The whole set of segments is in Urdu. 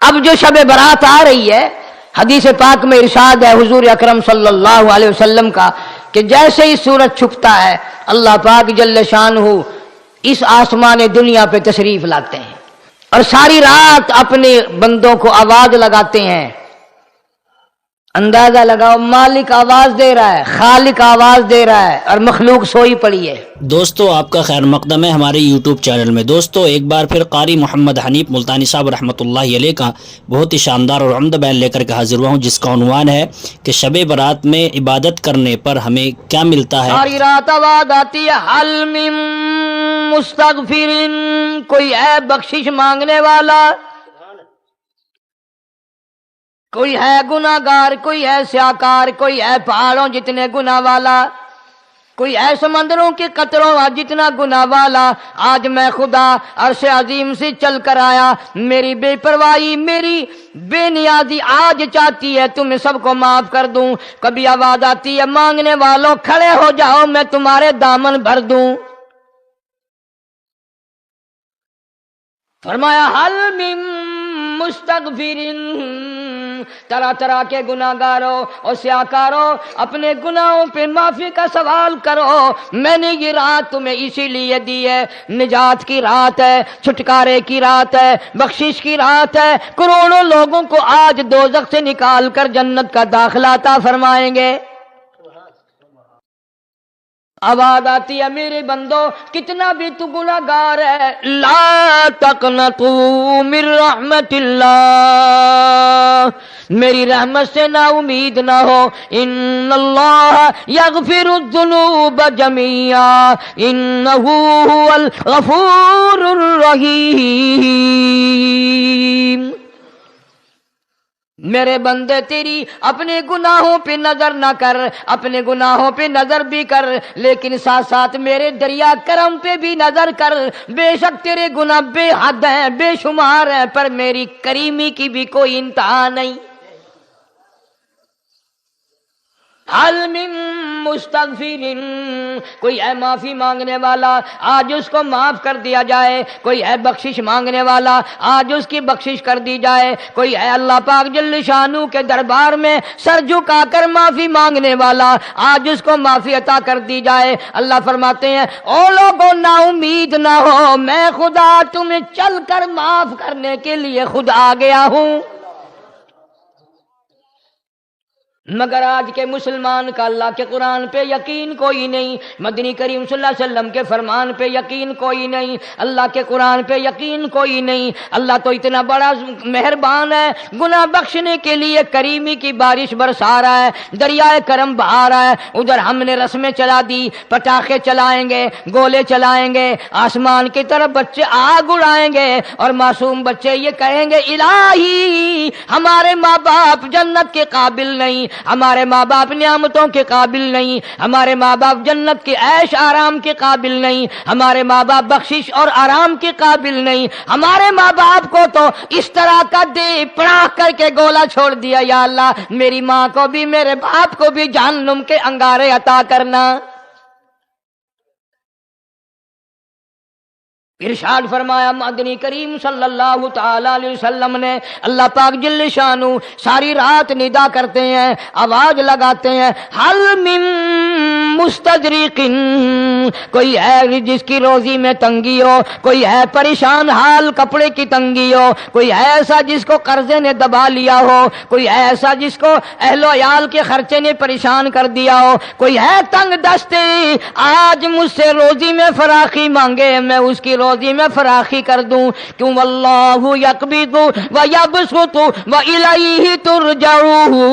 اب جو شب برات آ رہی ہے، حدیث پاک میں ارشاد ہے حضور اکرم صلی اللہ علیہ وسلم کا کہ جیسے ہی سورج چھپتا ہے اللہ پاک جل شانہ اس آسمان دنیا پہ تشریف لاتے ہیں اور ساری رات اپنے بندوں کو آواز لگاتے ہیں۔ اندازہ لگاؤ، مالک آواز دے رہا ہے، خالق آواز دے رہا ہے اور مخلوق سوئی پڑی ہے۔ دوستو آپ کا خیر مقدم ہے ہمارے یوٹیوب چینل میں۔ دوستو ایک بار پھر قاری محمد حنیف ملتانی صاحب رحمۃ اللہ علیہ کا بہت ہی شاندار اور عمدہ بیان لے کر کے حاضر ہوا ہوں، جس کا عنوان ہے کہ شب برات میں عبادت کرنے پر ہمیں کیا ملتا ہے۔ ساری رات آواز آتی ہے، حل من مستغفر، کوئی ہے بخشش مانگنے والا، کوئی ہے گناہ گار، کوئی ہے سیاکار، کوئی ہے پہاڑوں جتنے گناہ والا، کوئی ہے سمندروں کے قطروں جتنا گناہ والا۔ آج میں خدا عرش عظیم سے چل کر آیا، میری بے پرواہی، میری بے نیازی آج چاہتی ہے تمہیں سب کو معاف کر دوں۔ کبھی آواز آتی ہے مانگنے والوں کھڑے ہو جاؤ میں تمہارے دامن بھر دوں۔ فرمایا حل من مستغفرین، طرح طرح کے گناہ گاروں اور سیاکاروں اپنے گناہوں پہ معافی کا سوال کرو۔ میں نے یہ رات تمہیں اسی لیے دی ہے، نجات کی رات ہے، چھٹکارے کی رات ہے، بخشش کی رات ہے۔ کروڑوں لوگوں کو آج دوزخ سے نکال کر جنت کا داخلہ عطا فرمائیں گے۔ آواز آتی ہے میرے بندو کتنا بھی تو گناہ گار ہے، لا تقنطوا من رحمت اللہ، میری رحمت سے نا امید نہ ہو۔ ان اللہ یغفر الذنوب جميعا انہ هو الغفور الرحیم۔ میرے بندے تیری اپنے گناہوں پہ نظر نہ کر، اپنے گناہوں پہ نظر بھی کر لیکن ساتھ ساتھ میرے دریا کرم پہ بھی نظر کر۔ بے شک تیرے گناہ بے حد ہیں، بے شمار ہیں، پر میری کریمی کی بھی کوئی انتہا نہیں۔ حل من مستغفرین، کوئی ہے معافی مانگنے والا آج اس کو معاف کر دیا جائے، کوئی ہے بخشش مانگنے والا آج اس کی بخشش کر دی جائے، کوئی ہے اللہ پاک جل شانہ کے دربار میں سر جھکا کر معافی مانگنے والا آج اس کو معافی عطا کر دی جائے۔ اللہ فرماتے ہیں او لوگوں نا امید نہ ہو، میں خدا تمہیں چل کر معاف کرنے کے لیے خود آ گیا ہوں۔ مگر آج کے مسلمان کا اللہ کے قرآن پہ یقین کوئی نہیں، مدنی کریم صلی اللہ علیہ وسلم کے فرمان پہ یقین کوئی نہیں، اللہ کے قرآن پہ یقین کوئی نہیں۔ اللہ تو اتنا بڑا مہربان ہے، گناہ بخشنے کے لیے کریمی کی بارش برسا رہا ہے، دریائے کرم بہا رہا ہے۔ ادھر ہم نے رسمیں چلا دی، پٹاخے چلائیں گے، گولے چلائیں گے، آسمان کی طرف بچے آگ اڑائیں گے اور معصوم بچے یہ کہیں گے الہی ہمارے ماں باپ جنت کے قابل نہیں، ہمارے ماں باپ نعمتوں کے قابل نہیں، ہمارے ماں باپ جنت کے عیش آرام کے قابل نہیں، ہمارے ماں باپ بخشش اور آرام کے قابل نہیں، ہمارے ماں باپ کو تو اس طرح کا دے پڑاخ کر کے گولا چھوڑ دیا، یا اللہ میری ماں کو بھی میرے باپ کو بھی جہنم کے انگارے عطا کرنا۔ ارشاد فرمایا مدنی کریم صلی اللہ تعالی علیہ وسلم نے، اللہ پاک جل شانہ ساری رات ندا کرتے ہیں، آواز لگاتے ہیں حل من مستدرک، کوئی ہے جس کی روزی میں تنگی ہو، کوئی ہے پریشان حال کپڑے کی تنگی ہو، کوئی ہے ایسا جس کو قرضے نے دبا لیا ہو، کوئی ہے ایسا جس کو اہل و عیال کے خرچے نے پریشان کر دیا ہو، کوئی ہے تنگ دستے آج مجھ سے روزی میں فراخی مانگے میں اس کی روزی میں فراخی کر دوں۔ کیوں واللہ یقبض ویبسط والیہ ترجعون،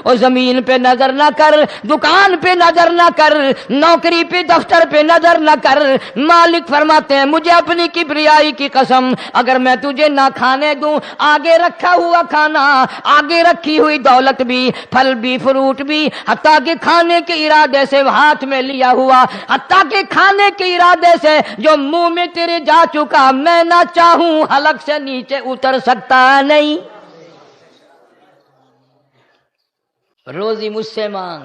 اور زمین پہ نظر نہ کر، دکان پہ نظر نہ کر، نوکری پہ دفتر پہ نظر نہ کر۔ مالک فرماتے ہیں مجھے اپنی کبریائی کی قسم اگر میں تجھے نہ کھانے دوں، آگے رکھا ہوا کھانا، آگے رکھی ہوئی دولت بھی، پھل بھی، فروٹ بھی، حتیٰ کہ کھانے کے ارادے سے ہاتھ میں لیا ہوا، حتیٰ کہ کھانے کے ارادے سے جو منہ میں تیرے جا چکا، میں نہ چاہوں حلق سے نیچے اتر سکتا نہیں۔ روزی مجھ سے مانگ،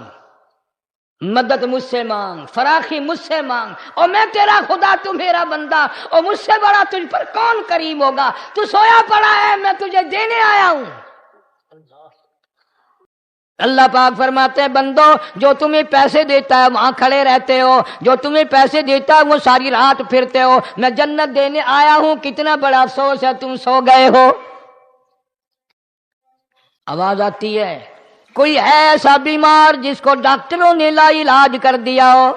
مدد مجھ سے مانگ، فراخی مجھ سے مانگ، اور میں تیرا خدا تو میرا بندہ، اور مجھ سے بڑا تجھ پر کون کریم ہوگا؟ تو سویا پڑا ہے، میں تجھے دینے آیا ہوں۔ اللہ پاک فرماتے ہیں بندو، جو تمہیں پیسے دیتا ہے وہاں کھڑے رہتے ہو، جو تمہیں پیسے دیتا ہے وہ ساری رات پھرتے ہو، میں جنت دینے آیا ہوں، کتنا بڑا افسوس ہے تم سو گئے ہو۔ آواز آتی ہے؟ کوئی ہے ایسا بیمار جس کو ڈاکٹروں نے لا علاج کر دیا ہو،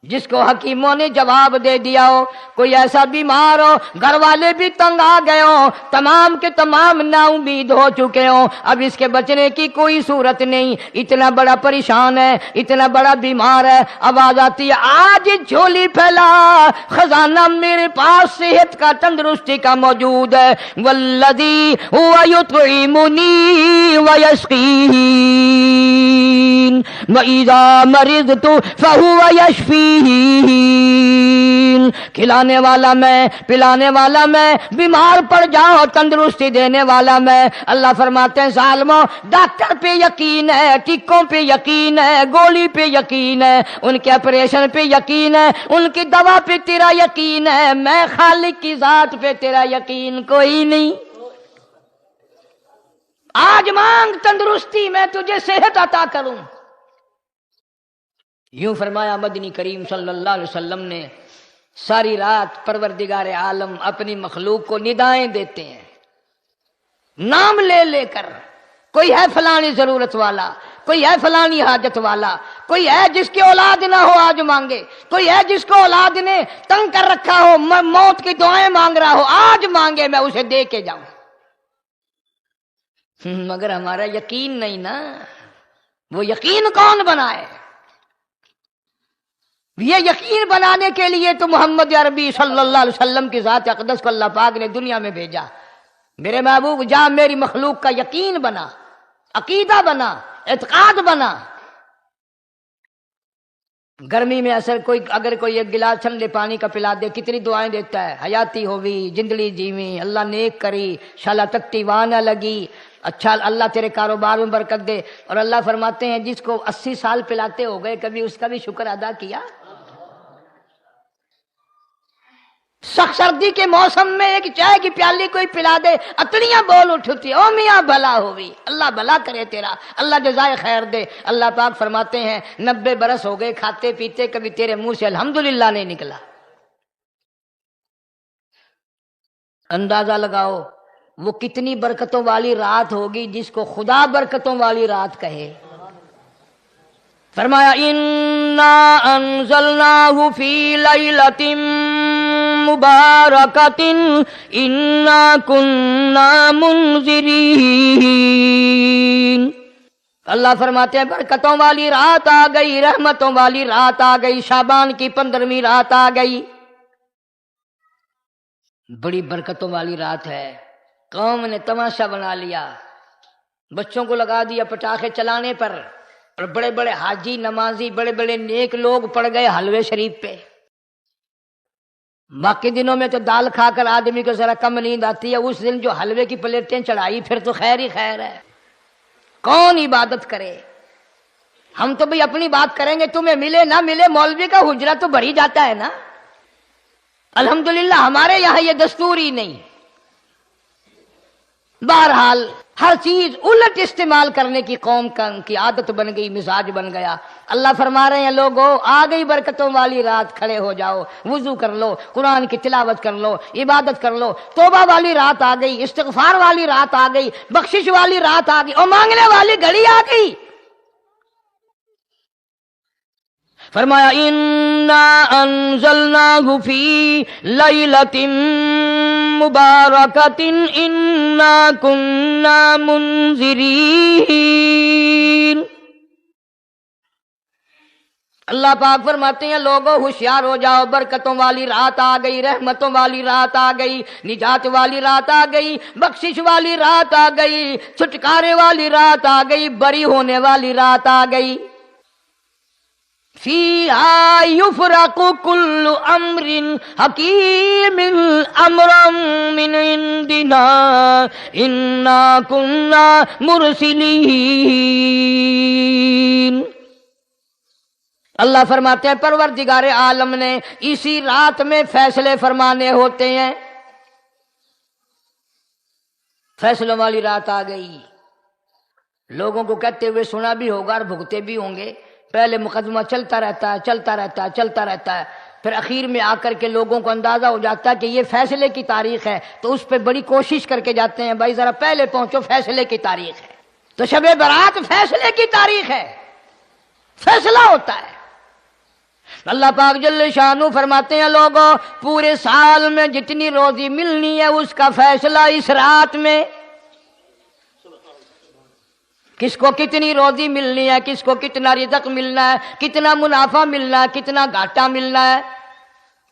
جس کو حکیموں نے جواب دے دیا ہو؟ کوئی ایسا بیمار ہو، گھر والے بھی تنگ آ گئے ہوں، تمام کے تمام نا امید ہو چکے ہوں، اب اس کے بچنے کی کوئی صورت نہیں، اتنا بڑا پریشان ہے، اتنا بڑا بیمار ہے۔ آواز آتی ہے آج جھولی پھیلا، خزانہ میرے پاس صحت کا، تندرستی کا موجود ہے۔ والذی هو یطعمنی ویسقین وَإِذَا مَرِضْتُ فَهُوَ يَشْفِينِ، کھلانے والا میں، پلانے والا میں، بیمار پڑ جاؤ تندرستی دینے والا میں۔ اللہ فرماتے ہیں ظالموں، ڈاکٹر پہ یقین ہے، ٹکوں پہ یقین ہے، گولی پہ یقین ہے، ان کے آپریشن پہ یقین ہے، ان کی دوا پہ تیرا یقین ہے، میں خالق کی ذات پہ تیرا یقین کوئی نہیں۔ آج مانگ تندرستی، میں تجھے صحت عطا کروں۔ یوں فرمایا مدنی کریم صلی اللہ علیہ وسلم نے۔ ساری رات پروردگار عالم اپنی مخلوق کو ندائیں دیتے ہیں، نام لے لے کر۔ کوئی ہے فلانی ضرورت والا، کوئی ہے فلانی حاجت والا، کوئی ہے جس کی اولاد نہ ہو آج مانگے، کوئی ہے جس کو اولاد نے تنگ کر رکھا ہو، موت کی دعائیں مانگ رہا ہو، آج مانگے میں اسے دے کے جاؤں۔ مگر ہمارا یقین نہیں نا، وہ یقین کون بنائے؟ یہ یقین بنانے کے لیے تو محمد عربی صلی اللہ علیہ وسلم کی ذات اقدس کو اللہ پاک نے دنیا میں بھیجا۔ میرے محبوب جا میری مخلوق کا یقین بنا، عقیدہ بنا، اعتقاد بنا۔ گرمی میں اگر کوئی ایک گلاس ٹھنڈے پانی کا پلا دے، کتنی دعائیں دیتا ہے، حیاتی ہوئی، جندلی جیویں، اللہ نیک کری، شالا تکتی وانا لگی، اچھا اللہ تیرے کاروبار میں برکت دے۔ اور اللہ فرماتے ہیں جس کو 80 سال پلاتے ہو گئے، کبھی اس کا بھی شکر ادا کیا؟ سخت سردی کے موسم میں ایک چائے کی پیالی کوئی پلا دے، اتڑیاں بول اٹھتی، او میاں بھلا ہوئی، اللہ بھلا کرے تیرا، اللہ جزائے خیر دے۔ اللہ پاک فرماتے ہیں 90 برس ہو گئے کھاتے پیتے، کبھی تیرے منہ سے الحمدللہ نہیں نکلا۔ اندازہ لگاؤ وہ کتنی برکتوں والی رات ہوگی جس کو خدا برکتوں والی رات کہے۔ فرمایا انا انزلناہ فی لیلۃ مبارکۃ انا کنا منذرین۔ اللہ فرماتے ہیں برکتوں والی رات آ گئی، رحمتوں والی رات آ گئی، شعبان کی 15ویں رات آ گئی، بڑی برکتوں والی رات ہے۔ قوم نے تماشا بنا لیا، بچوں کو لگا دیا پٹاخے چلانے پر، اور بڑے بڑے حاجی نمازی بڑے بڑے نیک لوگ پڑ گئے حلوے شریف پہ۔ باقی دنوں میں تو دال کھا کر آدمی کو ذرا کم نیند آتی ہے، اس دن جو حلوے کی پلیٹیں چڑھائی پھر تو خیر ہی خیر ہے۔ کون عبادت کرے؟ ہم تو بھئی اپنی بات کریں گے، تمہیں ملے نہ ملے مولوی کا حجرہ تو بھر ہی جاتا ہے نا۔ الحمدللہ ہمارے یہاں یہ دستور ہی نہیں۔ بہرحال ہر چیز الٹ استعمال کرنے کی قوم کی عادت بن گئی، مزاج بن گیا۔ اللہ فرما رہے ہیں لوگوں آ گئی برکتوں والی رات، کھڑے ہو جاؤ، وضو کر لو، قرآن کی تلاوت کر لو، عبادت کر لو، توبہ والی رات آ گئی، استغفار والی رات آ گئی، بخشش والی رات آ گئی، اور مانگنے والی گھڑی آ گئی۔ فرمایا انا انزلناہ فی لیلۃ مبارکۃ انا کنا منذرین۔ اللہ پاک فرماتے ہیں لوگوں ہوشیار ہو جاؤ، برکتوں والی رات آ گئی، رحمتوں والی رات آ گئی، نجات والی رات آ گئی، بخشش والی رات آ گئی، چھٹکارے والی رات آ گئی، بری ہونے والی رات آ گئی۔ فیہا یفرق کل امر حکیم امرا من عندنا انا کنا مرسلین۔ اللہ فرماتے ہیں پروردگار عالم نے اسی رات میں فیصلے فرمانے ہوتے ہیں۔ فیصلوں والی رات آ گئی، لوگوں کو کہتے ہوئے سنا بھی ہوگا اور بھگتے بھی ہوں گے۔ پہلے مقدمہ چلتا رہتا ہے، چلتا رہتا ہے، چلتا رہتا ہے، پھر اخیر میں آ کر کے لوگوں کو اندازہ ہو جاتا ہے کہ یہ فیصلے کی تاریخ ہے، تو اس پہ بڑی کوشش کر کے جاتے ہیں، بھائی ذرا پہلے پہنچو، فیصلے کی تاریخ ہے۔ تو شب برات فیصلے کی تاریخ ہے، فیصلہ ہوتا ہے۔ اللہ پاک جل شانہ فرماتے ہیں لوگوں پورے سال میں جتنی روزی ملنی ہے اس کا فیصلہ اس رات میں۔ کس کو کتنی روزی ملنی ہے، کس کو کتنا رزق ملنا ہے، کتنا منافع ملنا ہے، کتنا گھاٹا ملنا ہے،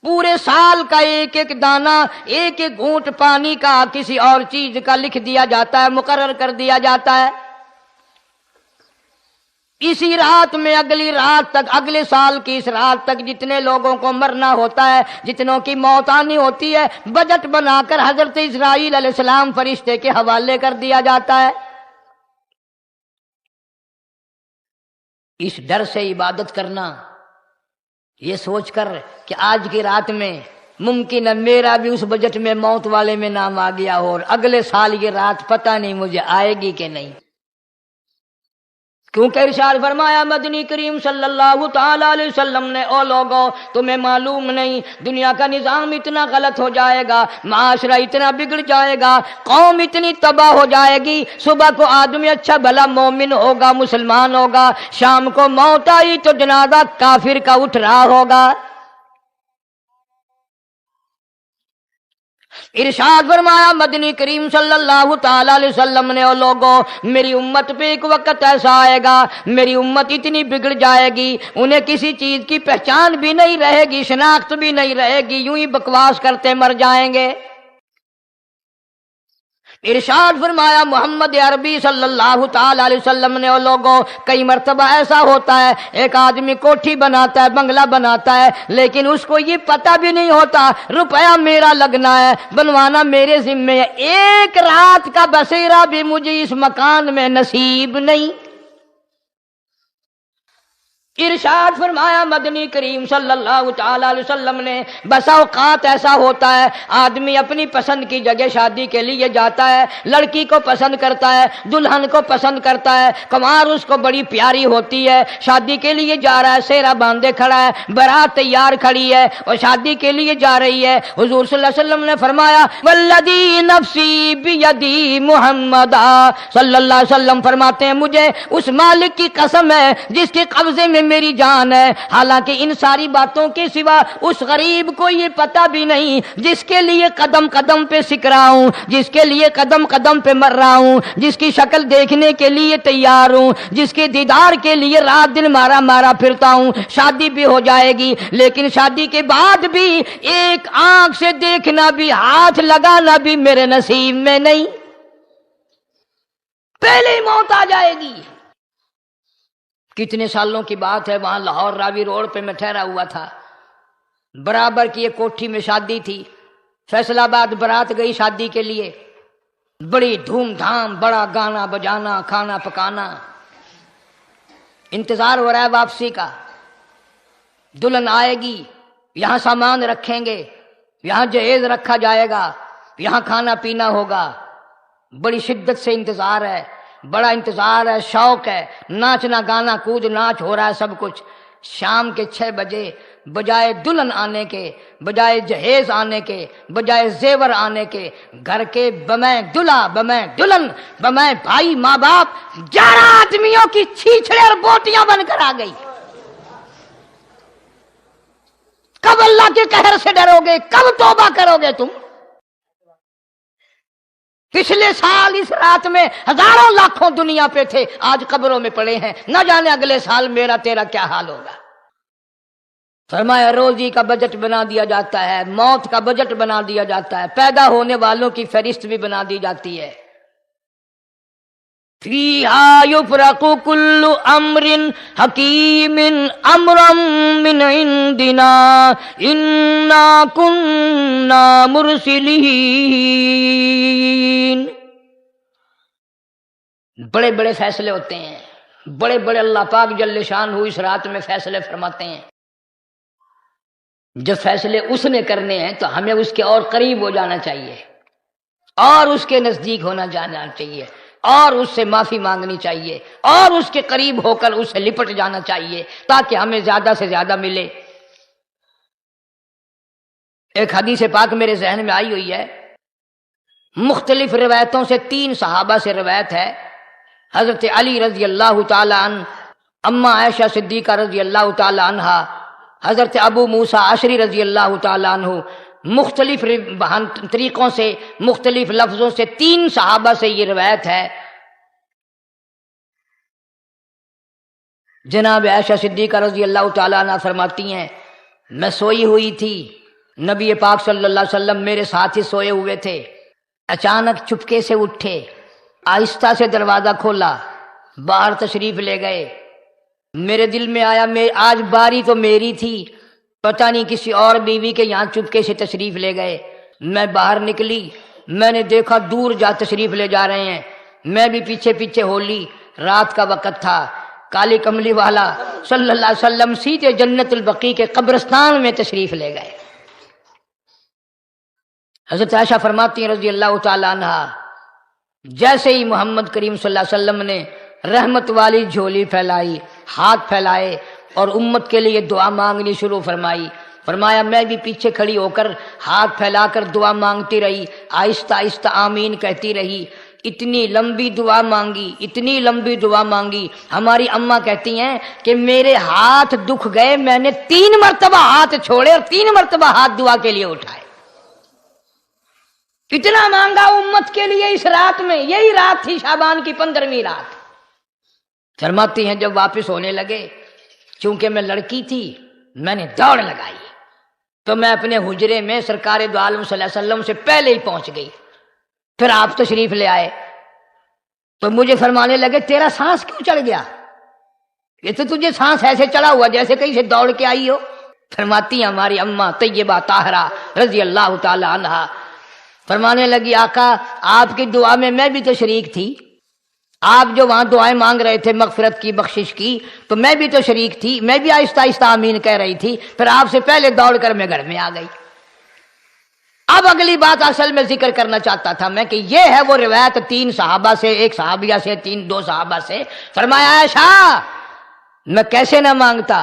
پورے سال کا ایک ایک دانہ، ایک ایک گھونٹ پانی کا، کسی اور چیز کا لکھ دیا جاتا ہے، مقرر کر دیا جاتا ہے۔ اسی رات میں اگلی رات تک، اگلے سال کی اس رات تک جتنے لوگوں کو مرنا ہوتا ہے، جتنوں کی موت آنی ہوتی ہے، بجٹ بنا کر حضرت اسرائیل علیہ السلام فرشتے کے حوالے کر دیا جاتا ہے۔ اس ڈر سے عبادت کرنا، یہ سوچ کر کہ آج کی رات میں ممکن ہے میرا بھی اس بجٹ میں موت والے میں نام آ گیا ہو، اور اگلے سال یہ رات پتہ نہیں مجھے آئے گی کہ نہیں۔ کیونکہ ارشاد فرمایا مدنی کریم صلی اللہ تعالی علیہ وسلم نے، او لوگوں تمہیں معلوم نہیں دنیا کا نظام اتنا غلط ہو جائے گا، معاشرہ اتنا بگڑ جائے گا، قوم اتنی تباہ ہو جائے گی، صبح کو آدمی اچھا بھلا مومن ہوگا، مسلمان ہوگا، شام کو موت آئی تو جنازہ کافر کا اٹھ رہا ہوگا۔ ارشاد فرمایا مدنی کریم صلی اللہ تعالی علیہ وسلم نے، او لوگوں میری امت پہ ایک وقت ایسا آئے گا، میری امت اتنی بگڑ جائے گی، انہیں کسی چیز کی پہچان بھی نہیں رہے گی، شناخت بھی نہیں رہے گی، یوں ہی بکواس کرتے مر جائیں گے۔ ارشاد فرمایا محمد عربی صلی اللہ تعالی علیہ وسلم نے، او لوگوں کئی مرتبہ ایسا ہوتا ہے ایک آدمی کوٹھی بناتا ہے، بنگلہ بناتا ہے، لیکن اس کو یہ پتہ بھی نہیں ہوتا روپیہ میرا لگنا ہے، بنوانا میرے ذمے ہے، ایک رات کا بسیرا بھی مجھے اس مکان میں نصیب نہیں۔ ارشاد فرمایا مدنی کریم صلی اللہ تعالی علیہ وسلم نے، بسا اوقات ایسا ہوتا ہے آدمی اپنی پسند کی جگہ شادی کے لیے جاتا ہے، لڑکی کو پسند کرتا ہے، دلہن کو پسند کرتا ہے، کمار اس کو بڑی پیاری ہوتی ہے، شادی کے لیے جا رہا ہے، سہرا باندھے کھڑا ہے، بارات تیار کھڑی ہے اور شادی کے لیے جا رہی ہے۔ حضور صلی اللہ علیہ وسلم نے فرمایا والذی نفسی بیدی، محمد صلی اللہ علیہ وسلم فرماتے ہیں مجھے اس مالک کی قسم ہے جس کے قبضے میں میری جان ہے، حالانکہ ان ساری باتوں کے سوا اس غریب کو یہ پتہ بھی نہیں جس کے لیے قدم قدم پہ سک رہا ہوں، جس کے لیے قدم قدم پہ مر رہا ہوں، جس کی شکل دیکھنے کے لیے تیار ہوں، جس کے دیدار کے لیے رات دن مارا مارا پھرتا ہوں۔ شادی بھی ہو جائے گی لیکن شادی کے بعد بھی ایک آنکھ سے دیکھنا بھی، ہاتھ لگانا بھی میرے نصیب میں نہیں، پہلے ہی موت آ جائے گی۔ کتنے سالوں کی بات ہے، وہاں لاہور راوی روڈ پہ میں ٹھہرا ہوا تھا، برابر کی ایک کوٹھی میں شادی تھی، فیصل آباد برات گئی شادی کے لیے، بڑی دھوم دھام، بڑا گانا بجانا، کھانا پکانا، انتظار ہو رہا ہے واپسی کا، دلہن آئے گی، یہاں سامان رکھیں گے، یہاں جہیز رکھا جائے گا، یہاں کھانا پینا ہوگا، بڑی شدت سے انتظار ہے، بڑا انتظار ہے، شوق ہے، ناچنا گانا کود ناچ ہو رہا ہے سب کچھ۔ شام کے 6 بجے بجائے دلہن آنے کے، بجائے جہیز آنے کے، بجائے زیور آنے کے، گھر کے بمیں دلہا، بمیں دلہن، بمیں بھائی ماں باپ 11 آدمیوں کی چھیچڑے اور بوٹیاں بن کر آ گئی۔ کب اللہ کے قہر سے ڈرو گے، کب توبہ کرو گے تم؟ پچھلے سال اس رات میں ہزاروں لاکھوں دنیا پہ تھے، آج قبروں میں پڑے ہیں، نہ جانے اگلے سال میرا تیرا کیا حال ہوگا۔ فرمایا روزی کا بجٹ بنا دیا جاتا ہے، موت کا بجٹ بنا دیا جاتا ہے، پیدا ہونے والوں کی فہرست بھی بنا دی جاتی ہے۔ فیہا یفرق کل امر حکیم امرا من عندنا انا کننا مرسلین۔ بڑے بڑے فیصلے ہوتے ہیں، بڑے بڑے اللہ پاک جل شان ہو اس رات میں فیصلے فرماتے ہیں. جب فیصلے اس نے کرنے ہیں تو ہمیں اس کے اور قریب ہو جانا چاہیے، اور اس کے نزدیک ہونا جانا چاہیے، اور اس سے معافی مانگنی چاہیے، اور اس کے قریب ہو کر اس سے لپٹ جانا چاہیے تاکہ ہمیں زیادہ سے زیادہ ملے. ایک حدیث پاک میرے ذہن میں آئی ہوئی ہے، مختلف روایتوں سے 3 صحابہ سے روایت ہے. حضرت علی رضی اللہ تعالی عنہ، اما عائشہ صدیقہ رضی اللہ تعالی عنہا، حضرت ابو موسیٰ اشعری رضی اللہ تعالی عنہ، مختلف طریقوں سے مختلف لفظوں سے 3 صحابہ سے یہ روایت ہے. جناب عائشہ صدیقہ رضی اللہ تعالی عنہ فرماتی ہیں میں سوئی ہوئی تھی، نبی پاک صلی اللہ علیہ وسلم میرے ساتھ ہی سوئے ہوئے تھے، اچانک چپکے سے اٹھے، آہستہ سے دروازہ کھولا، باہر تشریف لے گئے. میرے دل میں آیا آج باری تو میری تھی، پتہ نہیں کسی اور بیوی کے یہاں چپکے سے تشریف لے گئے. میں باہر نکلی، میں نے دیکھا دور جا تشریف لے جا رہے ہیں، میں بھی پیچھے پیچھے ہو لی. رات کا وقت تھا، کالی کملی والا صلی اللہ علیہ وسلم سیدھے جنت البقیع کے قبرستان میں تشریف لے گئے. حضرت عائشہ فرماتی ہیں رضی اللہ تعالی عنہ، جیسے ہی محمد کریم صلی اللہ علیہ وسلم نے رحمت والی جھولی پھیلائی، ہاتھ پھیلائے اور امت کے لیے دعا مانگنی شروع فرمائی، فرمایا میں بھی پیچھے کھڑی ہو کر ہاتھ پھیلا کر دعا مانگتی رہی، آہستہ آہستہ آمین کہتی رہی. اتنی لمبی دعا مانگی، اتنی لمبی دعا مانگی، ہماری اماں کہتی ہیں کہ میرے ہاتھ دکھ گئے، میں نے 3 مرتبہ ہاتھ چھوڑے اور 3 مرتبہ ہاتھ دعا کے لیے اٹھائے. اتنا مانگا امت کے لیے اس رات میں. یہی رات تھی شعبان کی 15ویں رات. فرماتی ہیں جب واپس ہونے لگے، چونکہ میں لڑکی تھی، میں نے دوڑ لگائی تو میں اپنے حجرے میں سرکار دو عالم صلی اللہ علیہ وسلم سے پہلے ہی پہنچ گئی. پھر آپ تشریف لے آئے تو مجھے فرمانے لگے تیرا سانس کیوں چڑھ گیا؟ یہ تو تجھے سانس ایسے چڑھا ہوا جیسے کہیں سے دوڑ کے آئی ہو. فرماتی ہیں ہماری اماں طیبہ طاہرہ رضی اللہ تعالی عنہا، فرمانے لگی آقا آپ کی دعا میں بھی تو شریک تھی، آپ جو وہاں دعائیں مانگ رہے تھے مغفرت کی، بخشش کی، تو میں بھی تو شریک تھی، میں بھی آہستہ آہستہ آمین کہہ رہی تھی، پھر آپ سے پہلے دوڑ کر میں گھر میں آ گئی. اب اگلی بات اصل میں ذکر کرنا چاہتا تھا میں کہ یہ ہے وہ روایت 3 صحابہ سے، ایک صحابیہ سے، 2 صحابہ سے. فرمایا عائشہ میں کیسے نہ مانگتا،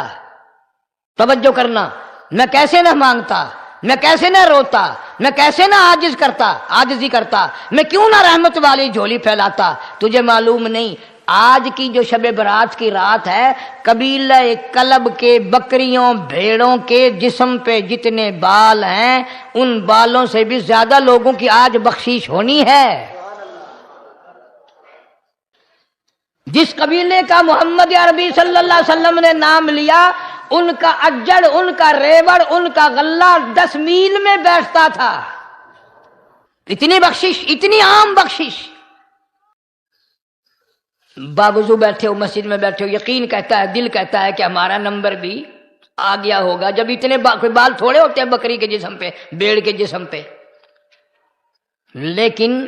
توجہ کرنا، میں کیسے نہ مانگتا، میں کیسے نہ روتا، میں کیسے نہ عاجزی کرتا، میں کیوں نہ رحمت والی جھولی پھیلاتا. تجھے معلوم نہیں آج کی جو شب برات کی رات ہے، قبیلہ کلب کے بکریوں بھیڑوں کے جسم پہ جتنے بال ہیں ان بالوں سے بھی زیادہ لوگوں کی آج بخشش ہونی ہے. جس قبیلے کا محمد عربی صلی اللہ علیہ وسلم نے نام لیا، ان کا اجڑ، ان کا ریوڑ، ان کا غلہ 10 میل میں بیٹھتا تھا. اتنی بخشش، اتنی عام بخشش. باوضو بیٹھے ہو، مسجد میں بیٹھے ہو، یقین کہتا ہے، دل کہتا ہے کہ ہمارا نمبر بھی آ گیا ہوگا. جب اتنے کوئی بال تھوڑے ہوتے ہیں بکری کے جسم پہ، بھیڑ کے جسم پہ. لیکن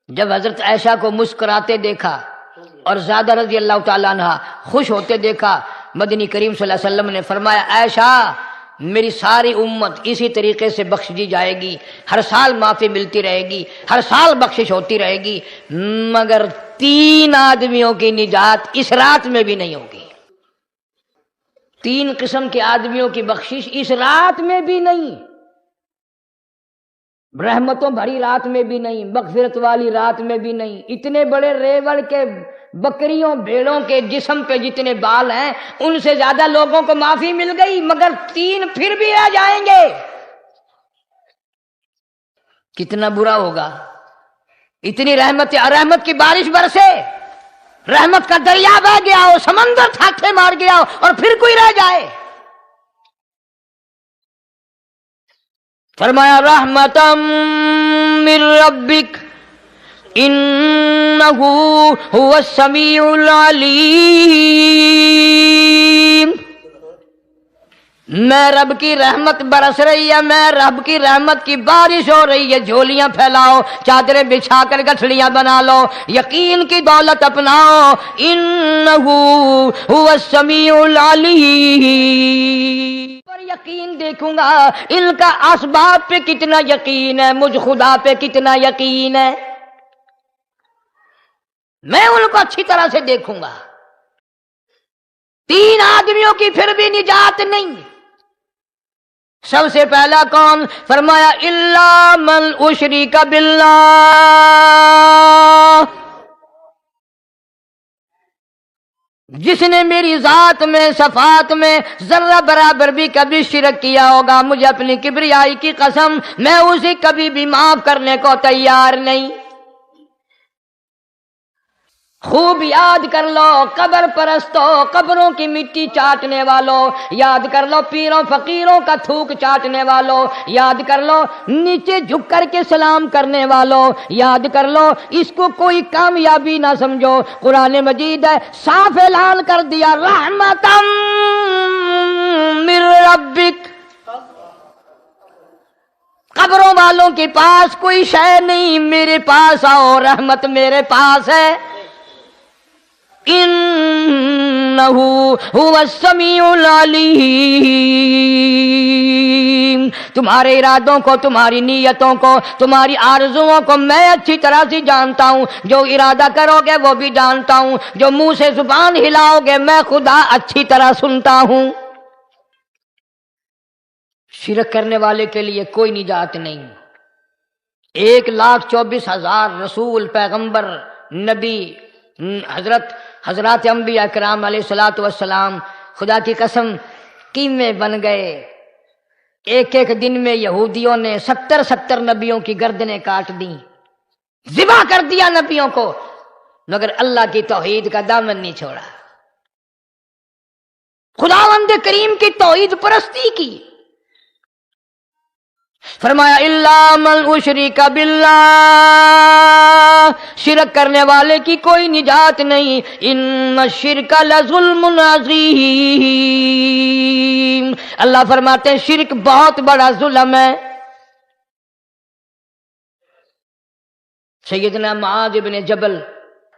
جب حضرت عائشہ کو مسکراتے دیکھا اور زیادہ رضی اللہ تعالیٰ عنہ خوش ہوتے دیکھا، مدنی کریم صلی اللہ علیہ وسلم نے فرمایا عائشہ میری ساری امت اسی طریقے سے بخش دی جائے گی، ہر سال معافی ملتی رہے گی، ہر سال بخشش ہوتی رہے گی، مگر 3 آدمیوں کی نجات اس رات میں بھی نہیں ہوگی. 3 قسم کے آدمیوں کی بخشش اس رات میں بھی نہیں، رحمتوں بھری رات میں بھی نہیں، مغفرت والی رات میں بھی نہیں. اتنے بڑے ریوڑ کے بکریوں بھیڑوں کے جسم پہ جتنے بال ہیں ان سے زیادہ لوگوں کو معافی مل گئی، مگر 3 پھر بھی رہ جائیں گے. کتنا برا ہوگا. اتنی رحمت کی بارش برسے، رحمت کا دریا بہ گیا ہو، سمندر تھاکے مار گیا ہو اور پھر کوئی رہ جائے. فرمایا رحمتم من ربک انہ هو السمیع العلیم. میں رب کی رحمت برس رہی ہے، میں رب کی رحمت کی بارش ہو رہی ہے، جھولیاں پھیلاؤ، چادریں بچھا کر گٹھڑیاں بنا لو، یقین کی دولت اپناؤ، انہو هو السمیع العلیم۔ پر یقین دیکھوں گا ان کا اسباب پہ کتنا یقین ہے، مجھ خدا پہ کتنا یقین ہے، میں ان کو اچھی طرح سے دیکھوں گا۔ 3 آدمیوں کی پھر بھی نجات نہیں۔ سب سے پہلا کون؟ فرمایا الا من اشرک باللہ، جس نے میری ذات میں صفات میں ذرہ برابر بھی کبھی شرک کیا ہوگا، مجھے اپنی کبریائی کی قسم میں اسے کبھی بھی معاف کرنے کو تیار نہیں۔ خوب یاد کر لو قبر پرستوں، قبروں کی مٹی چاٹنے والوں، یاد کر لو پیروں فقیروں کا تھوک چاٹنے والوں، یاد کر لو نیچے جھک کر کے سلام کرنے والوں، یاد کر لو اس کو کوئی کامیابی نہ سمجھو۔ قرآن مجید ہے صاف اعلان کر دیا رحمتم من ربک، قبروں والوں کے پاس کوئی شے نہیں، میرے پاس آؤ، رحمت میرے پاس ہے۔ انہو هو السمیع العلیم، تمہارے ارادوں کو، تمہاری نیتوں کو، تمہاری آرزوؤں کو میں اچھی طرح سے جانتا ہوں، جو ارادہ کرو گے وہ بھی جانتا ہوں، جو منہ سے زبان ہلاؤ گے میں خدا اچھی طرح سنتا ہوں۔ شرک کرنے والے کے لیے کوئی نجات نہیں۔ 1,24,000 رسول، پیغمبر، نبی، حضرات انبیاء کرام علیہ الصلوۃ والسلام خدا کی قسم قیمے بن گئے۔ ایک ایک دن میں یہودیوں نے 70 نبیوں کی گردنیں کاٹ دیں، ذبح کر دیا نبیوں کو، مگر اللہ کی توحید کا دامن نہیں چھوڑا، خداوند کریم کی توحید پرستی کی۔ فرمایا الا من اشرک باللہ، شرک کرنے والے کی کوئی نجات نہیں، ان الشرک لظلم عظیم، اللہ فرماتے ہیں شرک بہت بڑا ظلم ہے۔ سیدنا معاذ بن جبل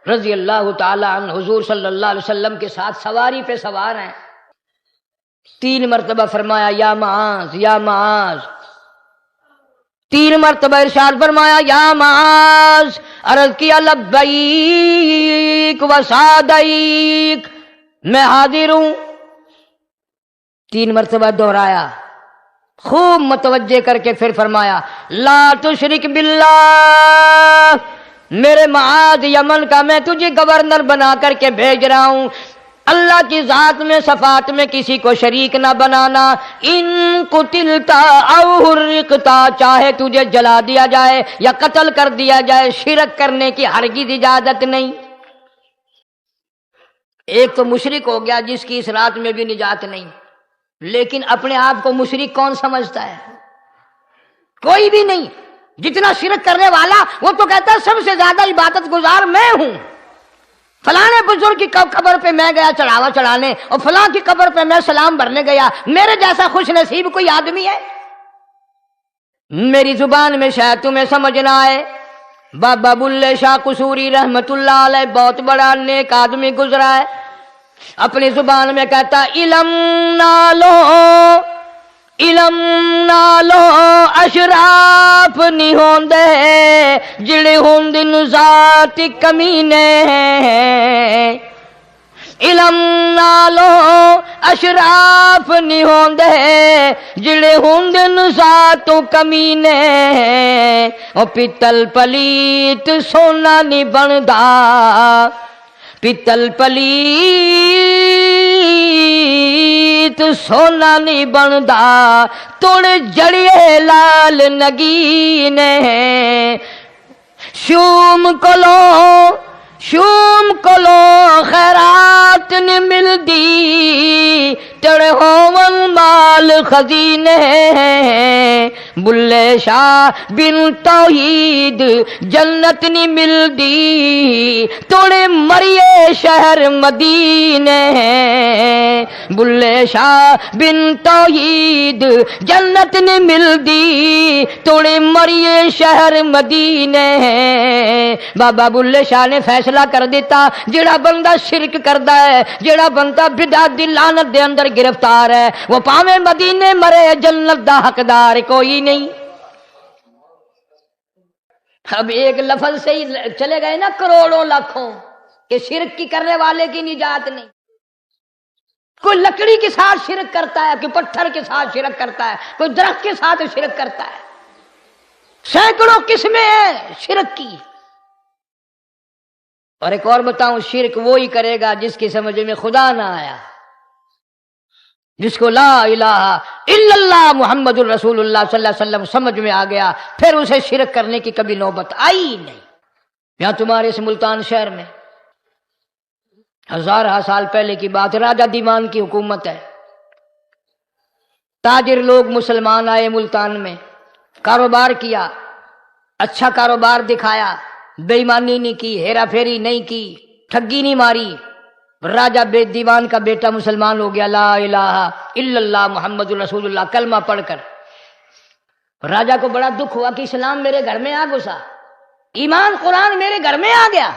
رضی اللہ تعالی عنہ حضور صلی اللہ علیہ وسلم کے ساتھ سواری پہ سوار ہیں، 3 مرتبہ فرمایا یا معاذ یا معاذ، 3 مرتبہ ارشاد فرمایا یا معاذ، عرض کیا لبیک و سعدیک، میں حاضر ہوں، 3 مرتبہ دہرایا، خوب متوجہ کر کے پھر فرمایا لا تشرک باللہ، میرے معاذ یمن کا میں تجھے گورنر بنا کر کے بھیج رہا ہوں، اللہ کی ذات میں صفات میں کسی کو شریک نہ بنانا، ان قتلتا او حرقتا، چاہے تجھے جلا دیا جائے یا قتل کر دیا جائے، شرک کرنے کی ہرگز اجازت نہیں۔ ایک تو مشرک ہو گیا جس کی اس رات میں بھی نجات نہیں، لیکن اپنے آپ کو مشرک کون سمجھتا ہے؟ کوئی بھی نہیں۔ جتنا شرک کرنے والا وہ تو کہتا ہے سب سے زیادہ عبادت گزار میں ہوں، فلاں بزرگ کی قبر پہ میں گیا چڑھاوا چڑھانے، اور فلاں کی قبر پہ میں سلام بھرنے گیا، میرے جیسا خوش نصیب کوئی آدمی ہے؟ میری زبان میں شاید تمہیں سمجھ نہ آئے، بابا بلے شاہ قصوری رحمت اللہ علیہ بہت بڑا نیک آدمی گزرا ہے، اپنی زبان میں کہتا علم نالو علم نالو اشراف نہیں ہوندے جڑے ہوندن ذات کمینے، علم نالو اشراف نہیں ہوندے جڑے ہوندن ذات کمینے، او پیتل پلیت سونا نہیں بندا، پیتل پلیت سونا نہیں بندا، توڑ جڑیے لال نگینے، شوم کولو خیرات نہیں ملدی، تڑے ہوون مال خزینے بلے شاہ بن توحید جنت نی ملدی توڑے مریے شہر مدینے بلے شاہ بن توحید جنت نی ملدی توڑے مریے شہر مدینے بابا بلے شاہ نے فیصلہ کر دیتا جڑا بندہ شرک کردا ہے جڑا بندہ بدعت دی لعنت دے اندر گرفتار ہے وہ پاویں مدینے مرے جنت دا حقدار کوئی نہیں۔ اب ایک لفظ سے ہی چلے گئے نا کروڑوں لاکھوں کہ شرک کی کرنے والے کی نجات نہیں۔ کوئی لکڑی کے ساتھ شرک کرتا ہے، کوئی پتھر کے ساتھ شرک کرتا ہے، کوئی درخت کے ساتھ شرک کرتا ہے، سینکڑوں قسمیں ہیں شرک کی۔ اور ایک اور بتاؤں، شرک وہی کرے گا جس کی سمجھ میں خدا نہ آیا، جس کو لا الہ الا اللہ محمد الرسول اللہ صلی اللہ علیہ وسلم سمجھ میں آ گیا، پھر اسے شرک کرنے کی کبھی نوبت آئی ہی نہیں۔ یہاں تمہارے اس ملتان شہر میں ہزارہ سال پہلے کی بات، راجہ دیوان کی حکومت ہے، تاجر لوگ مسلمان آئے ملتان میں، کاروبار کیا، اچھا کاروبار دکھایا، بے ایمانی نہیں کی، ہیرا پھیری نہیں کی، ٹھگی نہیں ماری، راجہ بے دیوان کا بیٹا مسلمان ہو گیا، لا الہ الا اللہ محمد رسول اللہ کلمہ پڑھ کر۔ راجہ کو بڑا دکھ ہوا کہ اسلام میرے گھر میں آ گھسا، ایمان قرآن میرے گھر میں آ گیا۔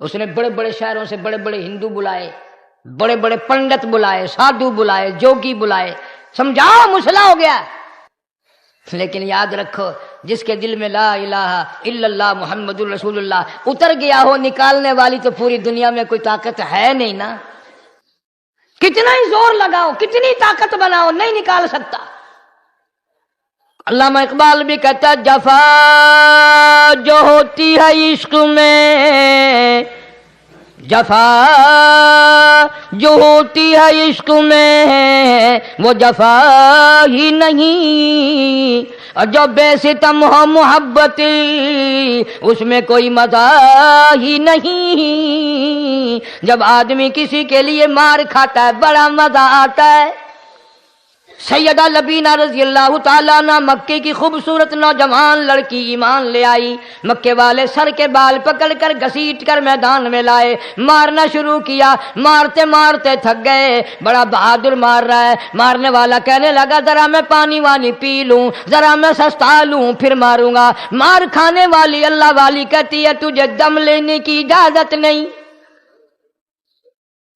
اس نے بڑے بڑے شہروں سے بڑے بڑے ہندو بلائے، بڑے بڑے پنڈت بلائے، سادھو بلائے، جوگی بلائے، سمجھاؤ مسئلہ ہو گیا۔ لیکن یاد رکھو، جس کے دل میں لا الہ الا اللہ محمد الرسول اللہ اتر گیا ہو، نکالنے والی تو پوری دنیا میں کوئی طاقت ہے نہیں نا۔ کتنا ہی زور لگاؤ، کتنی طاقت بناؤ، نہیں نکال سکتا۔ علامہ اقبال بھی کہتا، جفا جو ہوتی ہے عشق میں، جفا جو ہوتی ہے عشق میں وہ جفا ہی نہیں، اور جو بے ستم ہو محبت اس میں کوئی مزہ ہی نہیں۔ جب آدمی کسی کے لیے مار کھاتا ہے بڑا مزہ آتا ہے۔ سیدہ لبینہ رضی اللہ تعالیٰ عنہ مکے کی خوبصورت نوجوان لڑکی ایمان لے آئی، مکے والے سر کے بال پکڑ کر گھسیٹ کر میدان میں لائے، مارنا شروع کیا، مارتے مارتے تھک گئے، بڑا بہادر مار رہا ہے۔ مارنے والا کہنے لگا ذرا میں پانی وانی پی لوں، ذرا میں سستا لوں پھر ماروں گا۔ مار کھانے والی اللہ والی کہتی ہے تجھے دم لینے کی اجازت نہیں،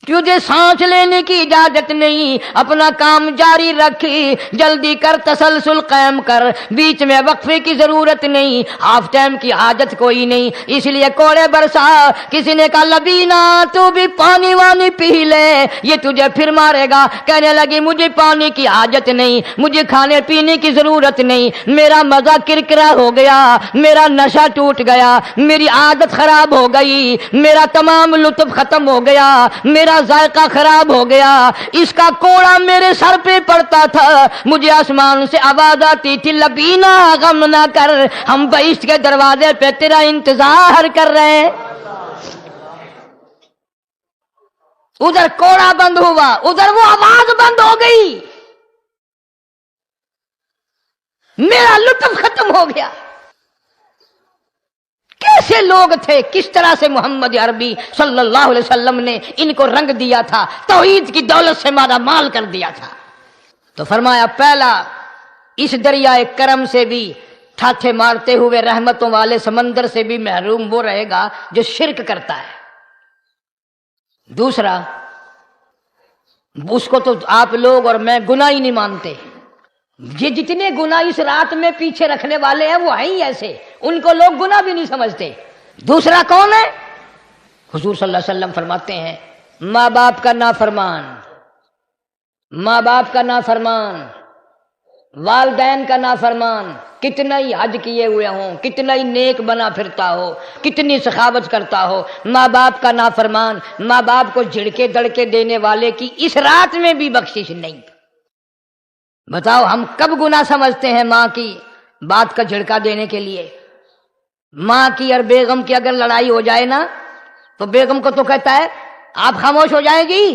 تجھے سانس لینے کی اجازت نہیں، اپنا کام جاری رکھ، جلدی کر، تسلسل قائم کر، بیچ میں وقفے کی ضرورت نہیں، ہاف ٹائم کی حاجت کوئی نہیں، اس لیے کوڑے برسا۔ کسی نے کہا لبینہ تو بھی پانی وانی پی لے، یہ تجھے پھر مارے گا۔ کہنے لگی مجھے پانی کی حاجت نہیں، مجھے کھانے پینے کی ضرورت نہیں، میرا مزہ کرکرا ہو گیا، میرا نشہ ٹوٹ گیا، میری عادت خراب ہو گئی، میرا تمام لطف ختم ہو گیا، میرا ذائقہ خراب ہو گیا، اس کا کوڑا میرے سر پہ پڑتا تھا، مجھے آسمان سے آواز آتی تھی لبینہ غم نہ کر، ہم بہشت کے دروازے پہ تیرا انتظار کر رہے ہیں۔ ادھر کوڑا بند ہوا، ادھر وہ آواز بند ہو گئی، میرا لطف ختم ہو گیا۔ کیسے لوگ تھے، کس طرح سے محمد عربی صلی اللہ علیہ وسلم نے ان کو رنگ دیا تھا، توحید کی دولت سے مالا مال کر دیا تھا۔ تو فرمایا پہلا اس دریائے کرم سے بھی ٹھاٹھے مارتے ہوئے رحمتوں والے سمندر سے بھی محروم وہ رہے گا جو شرک کرتا ہے۔ دوسرا، اس کو تو آپ لوگ اور میں گناہ ہی نہیں مانتے، یہ جتنے گناہ اس رات میں پیچھے رکھنے والے ہیں وہ ہیں ہی ایسے، ان کو لوگ گناہ بھی نہیں سمجھتے۔ دوسرا کون ہے؟ حضور صلی اللہ علیہ وسلم فرماتے ہیں ماں باپ کا نافرمان، ماں باپ کا نافرمان، والدین کا نافرمان، کتنا ہی حج کیے ہوئے ہوں، کتنا ہی نیک بنا پھرتا ہو، کتنی سخاوت کرتا ہو، ماں باپ کا نافرمان، ماں باپ کو جھڑکے دڑکے دینے والے کی اس رات میں بھی بخشش نہیں۔ بتاؤ ہم کب گناہ سمجھتے ہیں ماں کی بات کا جھڑکا دینے کے لیے؟ ماں کی اور بیگم کی اگر لڑائی ہو جائے نا تو بیگم کو تو کہتا ہے آپ خاموش ہو جائیں گی،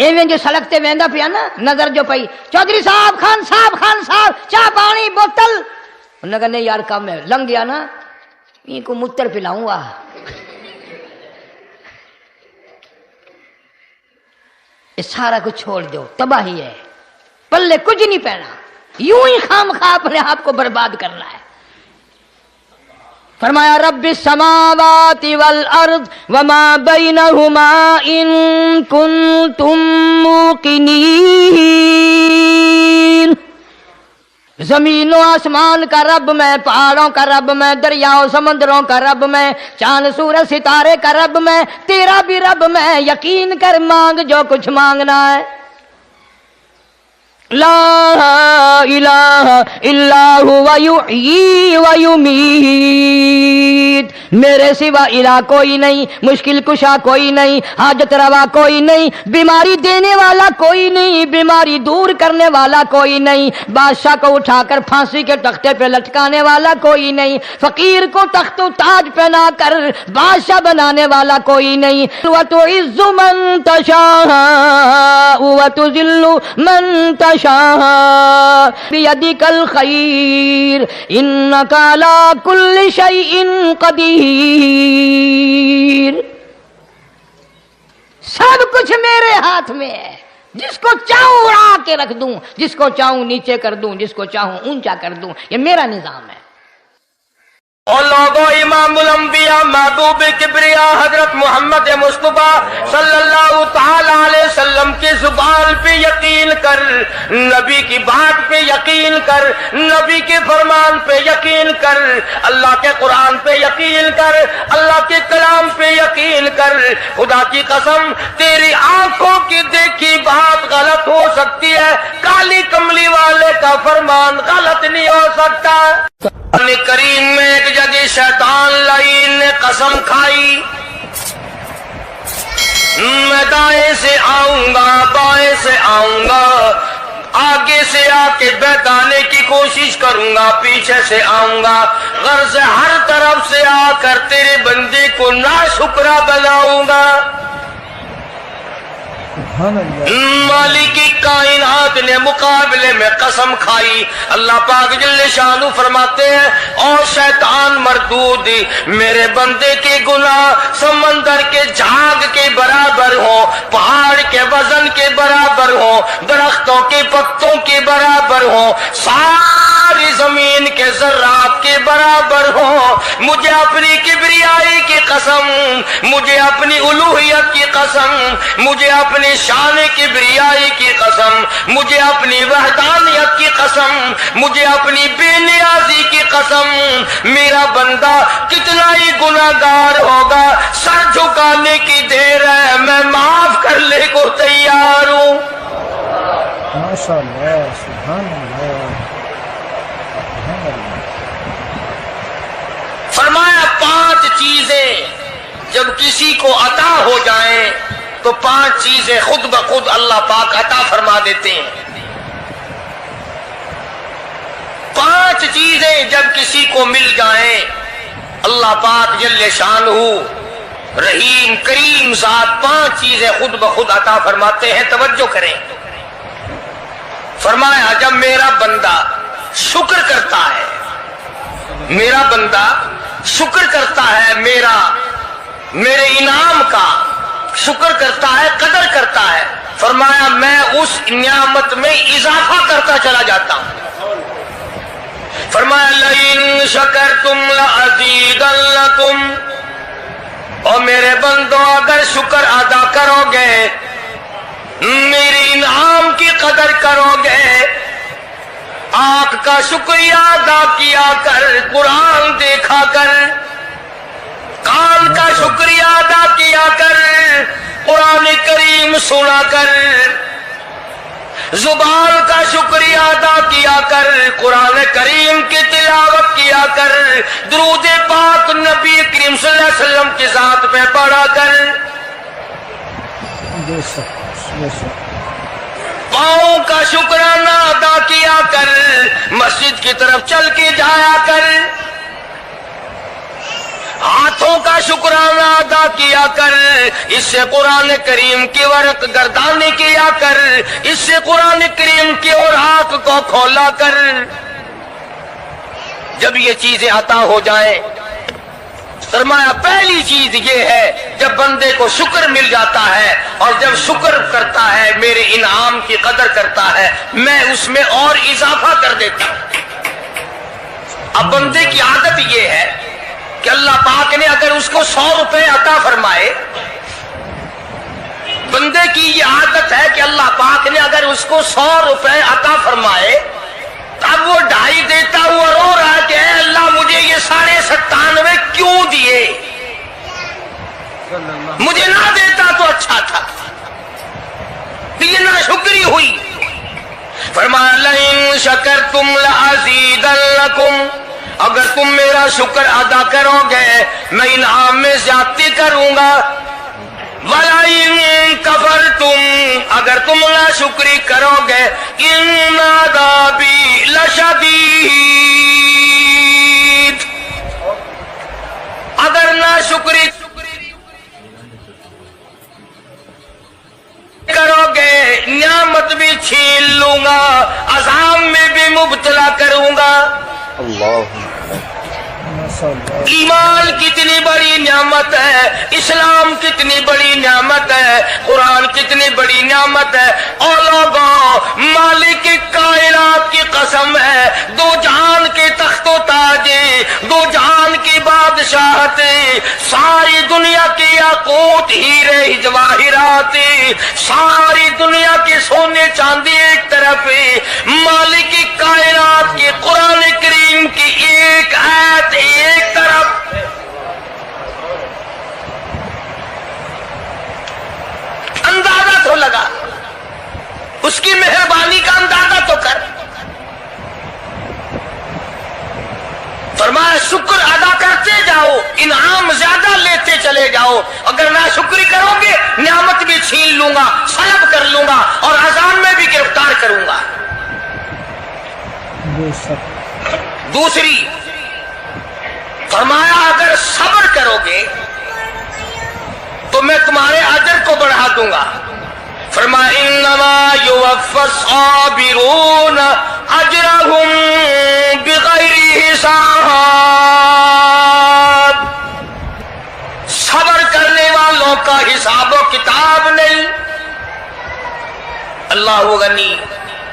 ایویں جو سڑک تے ویندا پیا نا نظر جو پئی چودھری صاحب خان صاحب چاہ پانی بوتل انہوں نے کہا نہیں یار کام ہے لنگ گیا نا ان کو متر پلاؤں گا یہ سارا کچھ چھوڑ دو تباہی ہے پلے کچھ نہیں پہنا یوں ہی خام خواہ اپنے آپ کو برباد کرنا ہے فرمایا رب السماوات والارض وما بینہما ان کنتم موقنین زمین و آسمان کا رب میں پہاڑوں کا رب میں دریاؤں سمندروں کا رب میں چاند سورج ستارے کا رب میں تیرا بھی رب میں یقین کر مانگ جو کچھ مانگنا ہے لا الہ الا ہوا یحیی و یمیت میرے سوا الہ کوئی نہیں مشکل کشا کوئی نہیں حاجت روا کوئی نہیں بیماری دینے والا کوئی نہیں بیماری دور کرنے والا کوئی نہیں بادشاہ کو اٹھا کر پھانسی کے تختے پہ لٹکانے والا کوئی نہیں فقیر کو تخت و تاج پہنا کر بادشاہ بنانے والا کوئی نہیں وتعز من تشاء وتذل من تشاء بیدک الخیر انک علی کل شیء قدیر سب کچھ میرے ہاتھ میں ہے جس کو چاہوں اڑا کے رکھ دوں جس کو چاہوں نیچے کر دوں جس کو چاہوں اونچا کر دوں یہ میرا نظام ہے اور لوگوں امام الانبیاء محبوب کبریا حضرت محمد مصطفیٰ صلی اللہ تعالی علیہ وسلم کی زبان پہ یقین کر نبی کی بات پہ یقین کر نبی کے فرمان پہ یقین کر اللہ کے قرآن پہ یقین کر اللہ کے کلام پہ یقین کر خدا کی قسم تیری آنکھوں کی دیکھی بات غلط ہو سکتی ہے کالی کملی والے کا فرمان غلط نہیں ہو سکتا قرآن کریم میں ایک جگہ شیطان لعین نے قسم کھائی میں دائیں سے آؤں گا بائیں سے آؤں گا آگے سے آ کے بہکانے کی کوشش کروں گا پیچھے سے آؤں گا غرض ہر طرف سے آ کر تیرے بندے کو ناشکرا بناؤں گا مالک کی کائنات نے مقابلے میں قسم کھائی اللہ پاک جل شانہ فرماتے ہیں اور شیطان مردود میرے بندے کے گناہ سمندر کے جھاگ کے برابر ہوں پہاڑ کے وزن کے برابر ہوں درختوں کے پتوں کے برابر ہوں ساری زمین کے ذرات کے برابر ہوں مجھے اپنی کبریائی کی قسم مجھے اپنی الوہیت کی قسم مجھے اپنی شان کبریائی کی قسم مجھے اپنی وحدانیت کی قسم مجھے اپنی بے نیازی کی قسم میرا بندہ کتنا ہی گناہگار ہوگا سر جھکانے کی دیر ہے میں معاف کرنے کو تیار ہوں ماشاءاللہ سبحان اللہ فرمایا 5 چیزیں جب کسی کو عطا ہو جائیں تو 5 چیزیں خود بخود اللہ پاک عطا فرما دیتے ہیں 5 چیزیں جب کسی کو مل جائیں اللہ پاک جل شانہ رحیم کریم ذات 5 چیزیں خود بخود عطا فرماتے ہیں توجہ کریں فرمایا جب میرا بندہ شکر کرتا ہے میرا بندہ شکر کرتا ہے میرے انعام کا شکر کرتا ہے قدر کرتا ہے فرمایا میں اس نعمت میں اضافہ کرتا چلا جاتا ہوں فرمایا لئن شکرتم لأزیدنکم اور میرے بندوں اگر شکر ادا کرو گے میرے انعام کی قدر کرو گے آنکھ کا شکریہ ادا کیا کر قرآن دیکھا کر کان کا شکریہ ادا کیا کر قرآن کریم سنا کر زبان کا شکریہ ادا کیا کر قرآن کریم کی تلاوت کیا کر درود پاک نبی کریم صلی اللہ علیہ وسلم کی ذات پہ پڑھا کر پاؤں کا شکرانہ ادا کیا کر مسجد کی طرف چل کے جایا کر ہاتھ نعمتوں کا شکرانہ ادا کیا کر، اس سے قرآن کریم کی ورق گردانی کیا کر، اس سے قرآن کریم کی اوراق کو کھولا کر۔ جب یہ چیزیں عطا ہو جائیں، فرمایا پہلی چیز یہ ہے جب بندے کو شکر مل جاتا ہے، اور جب شکر کرتا ہے میرے انعام کی قدر کرتا ہے، میں اس میں اور اضافہ کر دیتا ہوں۔ اب بندے کی عادت یہ ہے کہ اللہ پاک نے اگر اس کو 100 روپے عطا فرمائے، بندے کی یہ عادت ہے کہ اللہ پاک نے اگر اس کو 100 روپے عطا فرمائے، اب وہ 2.5 دیتا ہوا رو رہا کہ اے اللہ مجھے یہ 97.5 کیوں دیے، مجھے نہ دیتا تو اچھا تھا، یہ ناشکری ہوئی۔ فرمایا لئن شکرتم لازیدنکم، اگر تم میرا شکر ادا کرو گے میں انعام میں زیادتی کروں گا، وَلَئِن كَفَرْتُمْ، اگر تم ناشکری کرو گے إِنَّ عَذَابِي لَشَدِيدٌ، اگر ناشکری کرو گے نعمت بھی چھین لوں گا، عذاب میں بھی مبتلا کروں گا۔ ایمان کتنی بڑی نعمت ہے، اسلام کتنی بڑی نعمت ہے، قرآن کتنی بڑی نعمت ہے۔ اور لوگوں، مالک کائنات کی قسم ہے، دو جہان کے تخت و تاج، دو جہان کی بادشاہت، ساری دنیا کی یاقوت ہیرے جواہرات، ساری دنیا کے سونے چاندی ایک طرف، مالک کائنات کی قرآن کریم کی ایک آیت ایک طرف۔ اندازہ تو لگا، اس کی مہربانی کا اندازہ تو کر۔ فرمایا شکر ادا کرتے جاؤ، انعام زیادہ لیتے چلے جاؤ، اگر ناشکری کرو گے نعمت بھی چھین لوں گا، سلب کر لوں گا، اور عذاب میں بھی گرفتار کروں گا۔ دوسری فرمایا اگر صبر کرو گے تو میں تمہارے اجر کو بڑھا دوں گا۔ فرمایا انما یوفی الصابرون اجرهم بغیر حساب، صبر کرنے والوں کا حساب و کتاب نہیں۔ اللہ غنی،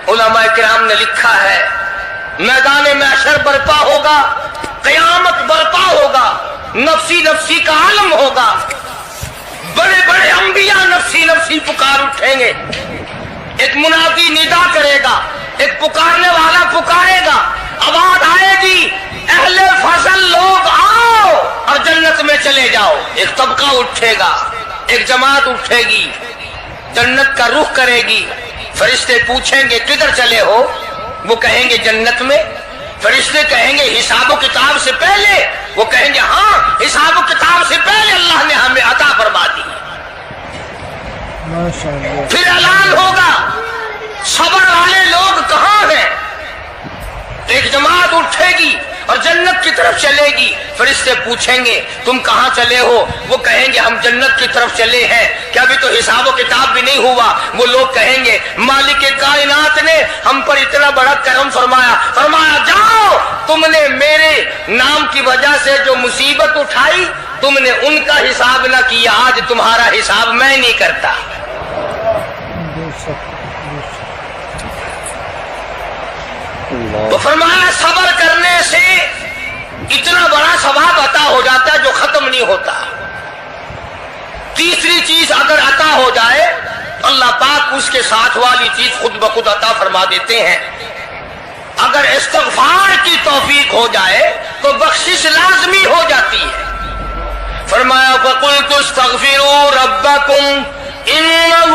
علماء کرام نے لکھا ہے میدان محشر برپا ہوگا، قیامت برپا ہوگا، نفسی نفسی کا عالم ہوگا، بڑے بڑے انبیاء نفسی نفسی پکار اٹھیں گے، ایک منادی ندا کرے گا، ایک پکارنے والا پکارے گا، آواز آئے گی اہل فضل لوگ آؤ اور جنت میں چلے جاؤ۔ ایک طبقہ اٹھے گا، ایک جماعت اٹھے گی، جنت کا رخ کرے گی، فرشتے پوچھیں گے کدھر چلے ہو، وہ کہیں گے جنت میں۔ فرشتے کہیں گے حساب و کتاب سے پہلے، وہ کہیں گے ہاں حساب و کتاب سے پہلے اللہ نے ہمیں عطا فرما دی۔ پھر اعلان ہوگا صبر والے لوگ کہاں ہیں، ایک جماعت اٹھے گی اور جنت کی طرف چلے گی، فرشتے پوچھیں گے تم کہاں چلے ہو، وہ کہیں گے ہم جنت کی طرف چلے ہیں، کیا ابھی تو حساب و کتاب بھی نہیں ہوا۔ وہ لوگ کہیں گے مالک کائنات نے ہم پر اتنا بڑا کرم فرمایا، فرمایا جاؤ تم نے میرے نام کی وجہ سے جو مصیبت اٹھائی تم نے ان کا حساب نہ کیا، آج تمہارا حساب میں نہیں کرتا۔ تو فرمایا صبر کرنے سے اتنا بڑا ثواب عطا ہو جاتا ہے جو ختم نہیں ہوتا۔ تیسری چیز اگر عطا ہو جائے تو اللہ پاک اس کے ساتھ والی چیز خود بخود عطا فرما دیتے ہیں۔ اگر استغفار کی توفیق ہو جائے تو بخشش لازمی ہو جاتی ہے۔ فرمایا فَقُلْتُ اسْتَغْفِرُوا رَبَّكُمْ إِنَّهُ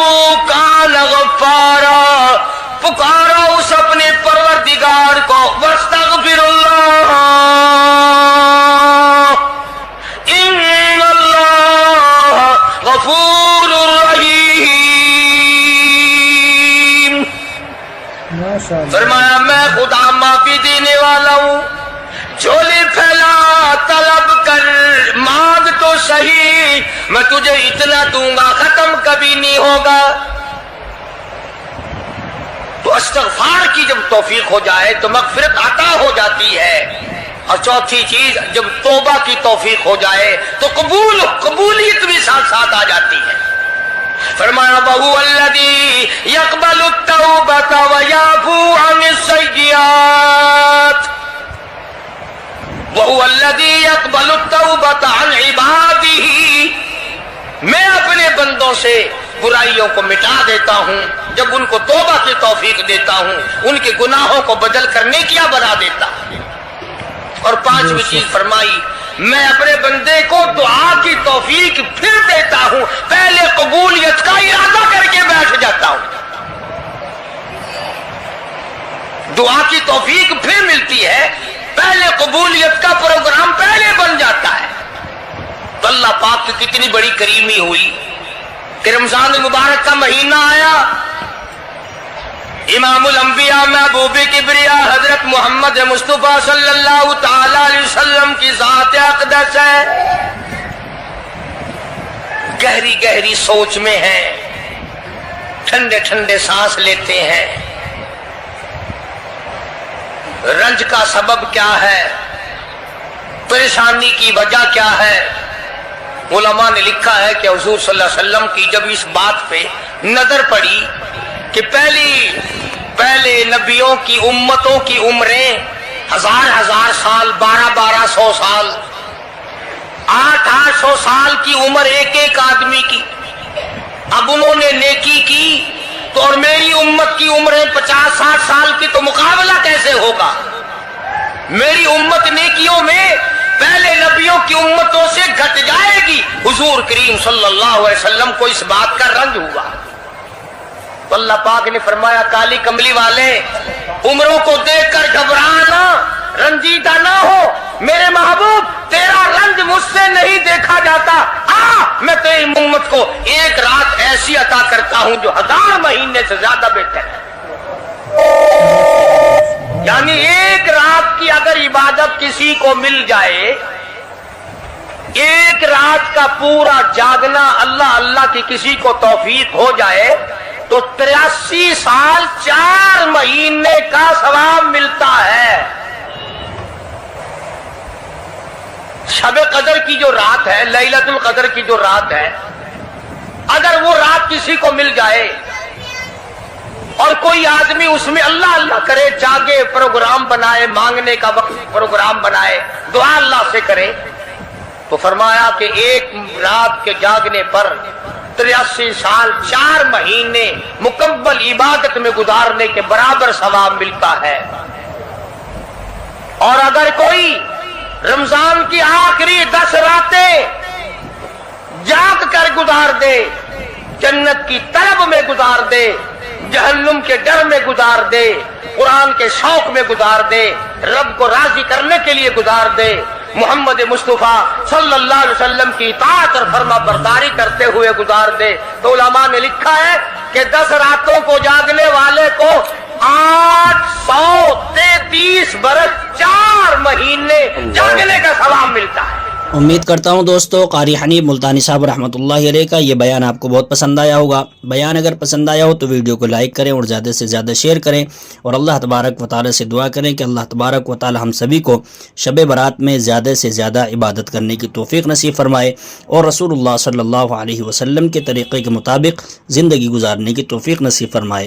كَانَ غَفَّارًا، پکارو اس اپنے پروردگار کو، وَاسْتَغْفِرُ اللَّهَ إِنَّ اللَّهَ غَفُورٌ رَحِيمٌ۔ فرمایا میں خدا معافی دینے والا ہوں، جھولی پھیلا طلب کر، مانگ میں تجھے اتنا دوں گا ختم کبھی نہیں ہوگا. تو استغفار کی جب توفیق ہو جائے تو مغفرت عطا ہو جاتی ہے. اور چوتھی چیز جب توبہ کی توفیق ہو جائے تو قبولیت بھی ساتھ ساتھ آ جاتی ہے. فرمایا وَهُوَ الَّذِي يَقْبَلُ التَّوْبَةَ وَيَعْفُو عَنِ السَّيِّئَاتِ وَهُوَ الَّذِي يَقْبَلُ التَّوْبَةَ عَنْ عِبَادِهِ. میں اپنے بندوں سے برائیوں کو مٹا دیتا ہوں جب ان کو توبہ کی توفیق دیتا ہوں, ان کے گناہوں کو بدل کر نیکیاں بنا دیتا ہوں. اور پانچویں چیز فرمائی میں اپنے بندے کو دعا کی توفیق پھر دیتا ہوں, پہلے قبولیت کا ارادہ کر کے بیٹھ جاتا ہوں. دعا کی توفیق پھر ملتی ہے, پہلے قبولیت کا پروگرام پہلے بن جاتا ہے. تو اللہ پاک کی کتنی بڑی کریمی ہوئی کہ رمضان المبارک کا مہینہ آیا, امام الانبیاء محبوب کبریا حضرت محمد مصطفیٰ صلی اللہ تعالی علیہ وسلم کی ذات اقدس ہے, گہری گہری سوچ میں ہیں, ٹھنڈے ٹھنڈے سانس لیتے ہیں. رنج کا سبب کیا ہے, پریشانی کی وجہ کیا ہے؟ علماء نے لکھا ہے کہ حضور صلی اللہ علیہ وسلم کی جب اس بات پہ نظر پڑی کہ پہلے نبیوں کی امتوں کی عمریں 1000 سال, 1200 سال, 800 سال کی عمر ایک آدمی کی. اب انہوں نے نیکی کی تو اور میری امت کی عمریں 50-60 سال کی, تو مقابلہ کیسے ہوگا؟ میری امت نیکیوں میں پہلے نبیوں کی امتوں سے گھٹ جائے گی. حضور کریم صلی اللہ علیہ وسلم کو اس بات کا رنج ہوا. تو اللہ پاک نے فرمایا کالی کملی والے عمروں کو دیکھ کر گھبرانا, رنجیدہ نہ ہو. میرے محبوب تیرا رنج مجھ سے نہیں دیکھا جاتا. میں تیری امت کو ایک رات ایسی عطا کرتا ہوں جو 1000 مہینے سے زیادہ بہتر ہے. یعنی ایک رات کی اگر عبادت کسی کو مل جائے, ایک رات کا پورا جاگنا اللہ اللہ کی کسی کو توفیق ہو جائے تو 83 سال 4 مہینے کا ثواب ملتا ہے. شب قدر کی جو رات ہے, لیلۃ القدر کی جو رات ہے, اگر وہ رات کسی کو مل جائے اور کوئی آدمی اس میں اللہ اللہ کرے, جاگے, پروگرام بنائے, مانگنے کا وقت پروگرام بنائے, دعا اللہ سے کرے, تو فرمایا کہ ایک رات کے جاگنے پر 83 سال 4 مہینے مکمل عبادت میں گزارنے کے برابر ثواب ملتا ہے. اور اگر کوئی رمضان کی آخری 10 راتیں جاگ کر گزار دے, جنت کی طلب میں گزار دے, جہنم کے ڈر میں گزار دے, قرآن کے شوق میں گزار دے, رب کو راضی کرنے کے لیے گزار دے, محمد مصطفیٰ صلی اللہ علیہ وسلم کی اطاعت اور فرما برداری کرتے ہوئے گزار دے, تو علماء نے لکھا ہے کہ 10 راتوں کو جاگنے والے کو 833 برس 4 مہینے جاگنے کا ثواب ملتا ہے. امید کرتا ہوں دوستو قاری حنیف ملتانی صاحب رحمۃ اللہ علیہ کا یہ بیان آپ کو بہت پسند آیا ہوگا. بیان اگر پسند آیا ہو تو ویڈیو کو لائک کریں اور زیادہ سے زیادہ شیئر کریں, اور اللہ تبارک و تعالی سے دعا کریں کہ اللہ تبارک و تعالی ہم سبھی کو شب برات میں زیادہ سے زیادہ عبادت کرنے کی توفیق نصیب فرمائے, اور رسول اللہ صلی اللہ علیہ وسلم کے طریقے کے مطابق زندگی گزارنے کی توفیق نصیب فرمائے.